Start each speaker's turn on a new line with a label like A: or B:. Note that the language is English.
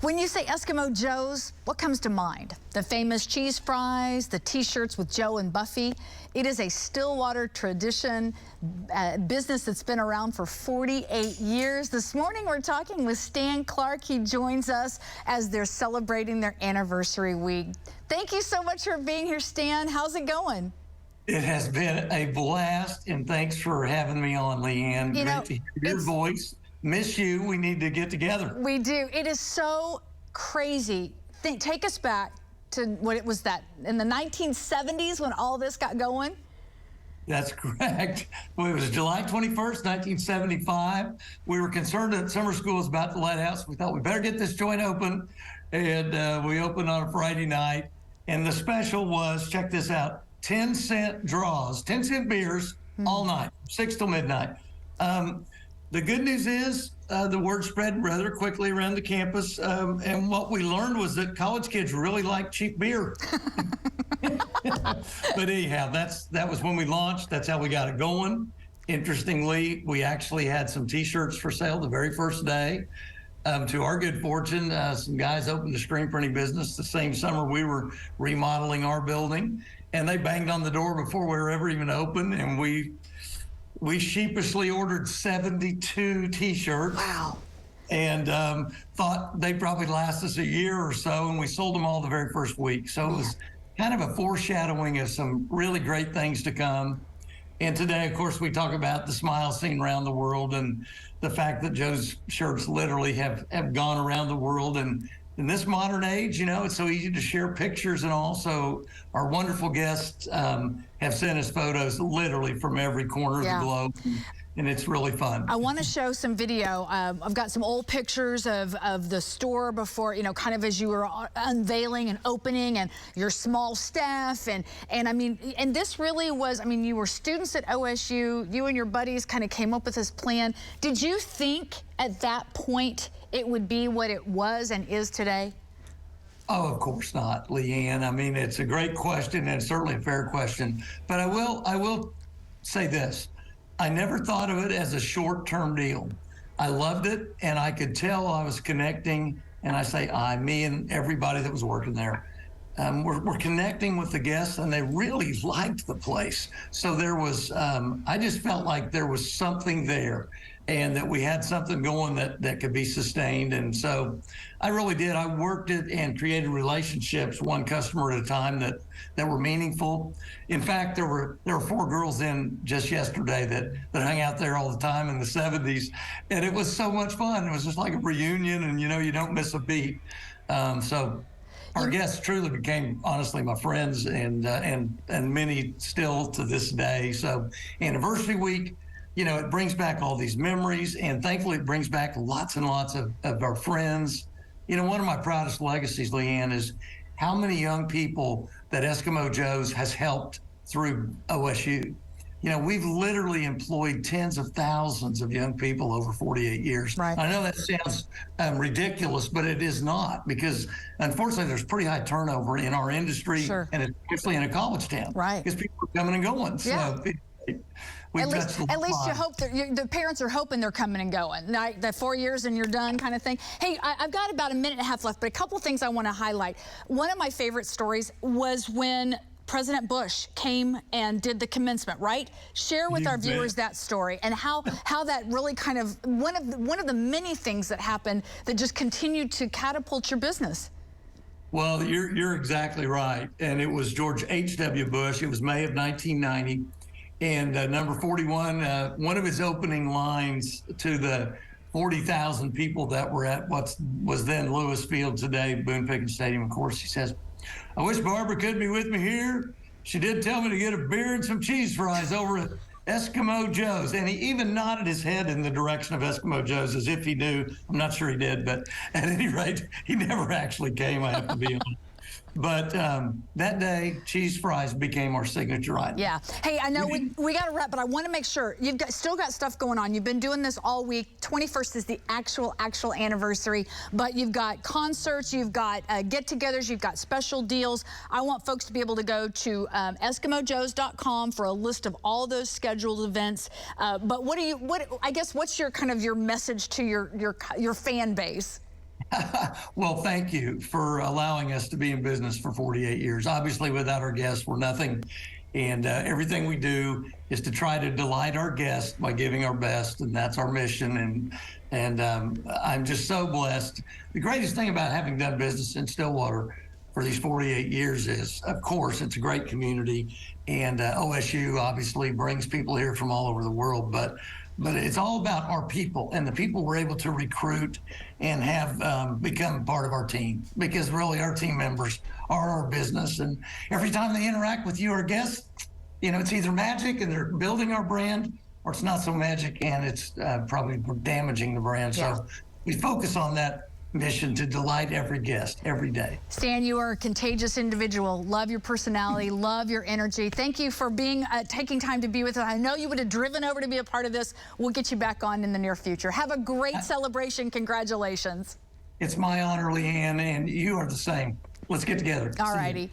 A: When you say Eskimo Joe's, what comes to mind? The famous cheese fries, the t-shirts with Joe and Buffy. It is a Stillwater tradition, business that's been around for 48 years. This morning we're talking with Stan Clark. He joins us as they're celebrating their anniversary week. Thank you so much for being here, Stan. How's it going?
B: It has been a blast, and thanks for having me on, Leanne. Great to hear your voice. Miss you. We need to get together.
A: We do. It is so crazy. Take us back to what it was that in the 1970s when all this got going.
B: That's correct. Well, it was July 21st, 1975. We were concerned that summer school was about to let out, so we thought we better get this joint open. And we opened on a Friday night. And the special was, check this out, 10-cent draws, 10-cent beers all night, 6 till midnight. The good news is the word spread rather quickly around the campus. And what we learned was that college kids really like cheap beer. But anyhow, that was when we launched. That's how we got it going. Interestingly, we actually had some T-shirts for sale the very first day. To our good fortune, some guys opened a screen printing business the same summer we were remodeling our building, and they banged on the door before we were ever even open, and we sheepishly ordered 72 T-shirts.
A: Wow.
B: And thought they'd probably last us a year or so, and we sold them all the very first week. So it was kind of a foreshadowing of some really great things to come. And today, of course, we talk about the smile seen around the world and the fact that Joe's shirts literally have gone around the world. And in this modern age, you know, it's so easy to share pictures, and also our wonderful guests have sent us photos literally from every corner of the globe. And it's really fun.
A: I want to show some video. I've got some old pictures of the store before, you know, kind of as you were unveiling and opening, and your small staff. And I mean, and this really was, I mean, you were students at OSU, you and your buddies kind of came up with this plan. Did you think at that point it would be what it was and is today?
B: Oh, of course not, Leanne. I mean, it's a great question, and certainly a fair question. But I will say this. I never thought of it as a short-term deal. I loved it, and I could tell I was connecting, and I say me and everybody that was working there. We're connecting with the guests, and they really liked the place. So there was, I just felt like there was something there, and that we had something going that could be sustained. And so I really did. I worked it and created relationships, one customer at a time, that were meaningful. In fact, there were 4 girls in just yesterday that hung out there all the time in the 70s, and it was so much fun. It was just like a reunion, and you know, you don't miss a beat. So our guests truly became, honestly, my friends, and many still to this day. So anniversary week, you know, it brings back all these memories, and thankfully it brings back lots and lots of our friends. You know, one of my proudest legacies, Leanne, is how many young people that Eskimo Joe's has helped through OSU. You know, we've literally employed tens of thousands of young people over 48 years.
A: Right.
B: I know that sounds ridiculous, but it is not, because unfortunately there's pretty high turnover in our industry, and especially in a college town.
A: Right.
B: Because people are coming and going.
A: Yeah.
B: So
A: at least you hope that the parents are hoping they're coming and going. Like the 4 years and you're done kind of thing. Hey, I've got about a minute and a half left, but a couple things I want to highlight. One of my favorite stories was when President Bush came and did the commencement, right? Share with our viewers that story, and how that really kind of one of the many things that happened that just continued to catapult your business.
B: Well, you're exactly right. And it was George H.W. Bush. It was May of 1990. And number 41, one of his opening lines to the 40,000 people that were at what was then Lewis Field, today Boone Pickens Stadium, of course, he says, "I wish Barbara could be with me here. She did tell me to get a beer and some cheese fries over at Eskimo Joe's." And he even nodded his head in the direction of Eskimo Joe's as if he knew. I'm not sure he did, but at any rate, he never actually came, I have to be honest. But that day, cheese fries became our signature item.
A: Yeah. Hey, I know we got to wrap, but I want to make sure you've still got stuff going on. You've been doing this all week. 21st is the actual anniversary, but you've got concerts, you've got get-togethers, you've got special deals. I want folks to be able to go to EskimoJoes.com for a list of all those scheduled events. But I guess what's your kind of your message to your fan base?
B: Well, thank you for allowing us to be in business for 48 years. Obviously, without our guests, we're nothing. And everything we do is to try to delight our guests by giving our best, and that's our mission. And I'm just so blessed. The greatest thing about having done business in Stillwater for these 48 years is, of course, it's a great community, and OSU obviously brings people here from all over the world, but it's all about our people and the people we're able to recruit and have become part of our team, because really our team members are our business. And every time they interact with you or guests, you know, it's either magic and they're building our brand, or it's not so magic and it's probably damaging the brand.
A: Yeah.
B: So we focus on that mission to delight every guest every day.
A: Stan, you are a contagious individual. Love your personality, love your energy. Thank you for being taking time to be with us. I know you would have driven over to be a part of this. We'll get you back on in the near future. Have a great celebration. Congratulations.
B: It's my honor, Leanne, and you are the same. Let's get together.
A: All righty.